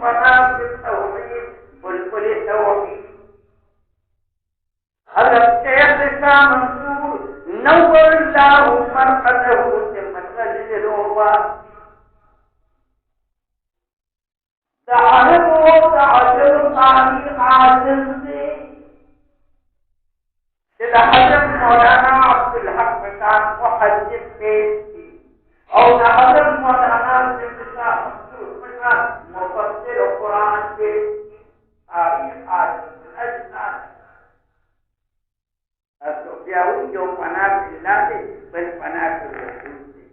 فنا في التوحيد بلبل التوحيد حضرت شیخ شاہ منصور نور اللہ مرقده سے مدغل روبا دعالب و دعجل قامی عاجل سے سیدہ حضرت مولانا عبدالحق مکان محجد پیش کی اور حضرت مولانا شیخ منصور مکان مفسر قرآن پیش کی تاریخ عاجل اجنان الصوفیاؤں جو پناہ اللہ سے بل پناہ کے رسول سے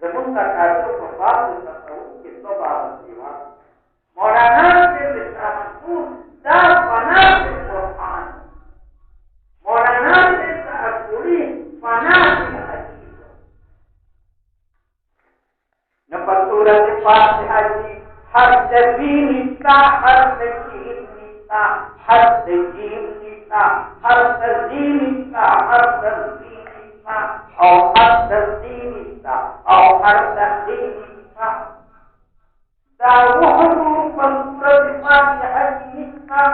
زمون کا تعلق و باب تصوف کے دو باب دیوار مولانا شیخ منصور دا پناہ کے قرآن مولانا شیخ اصولی پناہ کے حدیث نمبر سورت فاتحہ کی ہر تدبیر نسا ہر تجیر نسا ہر تجیر نسا ہر تزین نسا ہر تزین نسا اور ہر تزین نسا اور ہر تزین نسا دعوهم فانصرت فاتحة نسا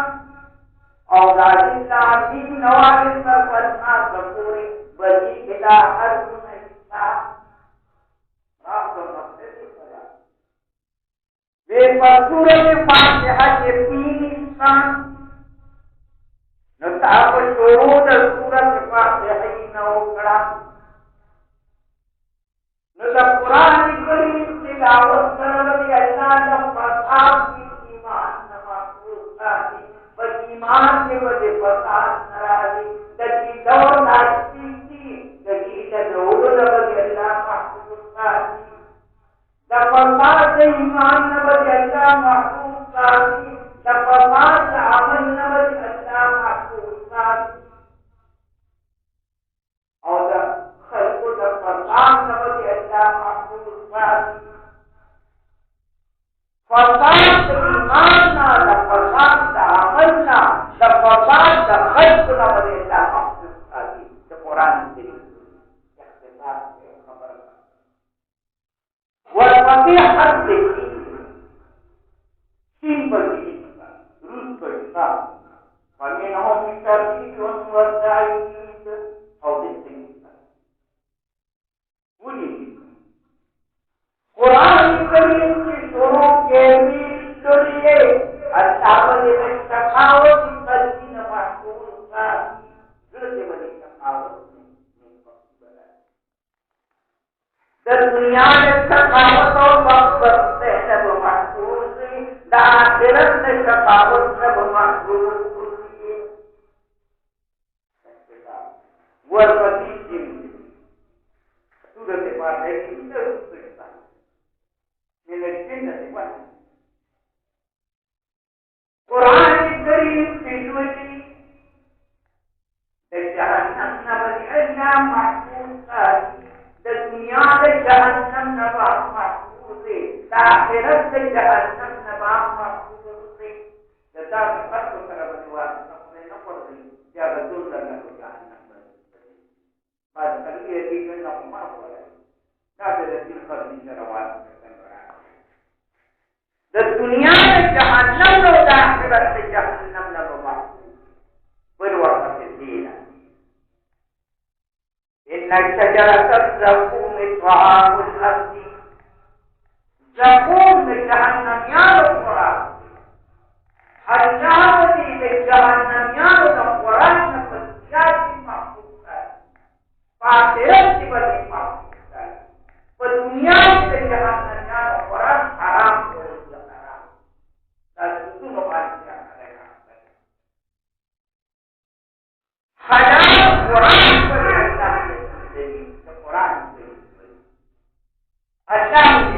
اور دادی عظیم نوازل پر فرما بکوری بجی بلا حرف نسا راہ تو مقصد خدا بے فانصرت فاتحة کے تین انسان نتعب شروط سورة فاتحة نوکڑا نتعب قرآن کریم تلاوت کرنے اللہ فساد کی ایمان نماز آتی پر ایمان کے وجہ فساد نرازی تکی دور ناشتی تھی تکی تدور لبدی اللہ محفوظ آتی دفساد ایمان نبدی اللہ محفوظ آتی دفساد عمل نبدی اللہ محفوظ آتی اور خلق دفساد نبدی اللہ محفوظ آتی فساد ایماننا لفساد عملنا لفساد خلقنا ولی اللہ محفوظ آتی تو قرآن کریم اختصار سے خبر والفتح حد سین پر روز پر حساب فمنهم الترتیب والتعیید او بالتنسیق ولی قرآن کریم کی شروع کے لیے اچھاوت میں سخاوت قلبی نمحفوظ کا ذرد بلی سخاوت در دنیا میں سخاوت اور مقصد سب محفوظ دا آخرت میں سخاوت سب محفوظ والفتیح جن سورت فاتحہ کی ضرورت من الجنة والناس قرآن الكريم في الوجه لجهنم نبدي أجنام محفوظات الدنيا لجهنم نبام محفوظ الآخرة لجهنم نبام محفوظ لذلك فتح كرب الواسع نقضي نقضي يا رسول الله جهنم بعد كل يديك أنه ما هو لا تدري الخرج رواسع الدنيا جهنم لو داخلت جهنم لو بالوقت الدين إن الشجرة الزقوم طعام الأرض زقوم جهنم يا القرآن الجاوة جهنم يا القرآن نفسيات محفوظة فاطرة بدي محفوظة والدنيا جهنم يا القرآن حرام حلال قرآن پر اللہ نے قرآن سے اللہ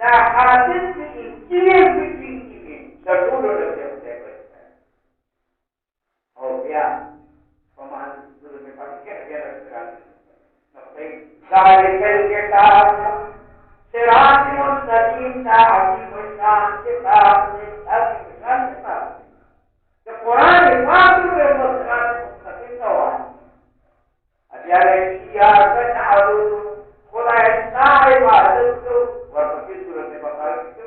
da hasil ini bikin ini tertulis dalam teks. Oh ya, pemahaman sudah dipakai dia terang. Sampai dari kita serat mustaqim taati bersan kita kita. Quran itu bermuatan mustaqim kawan. Ada dia kan harus mulai dari ibadat itu waktu surah Al-Baqarah itu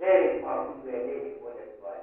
very powerful way for the soil.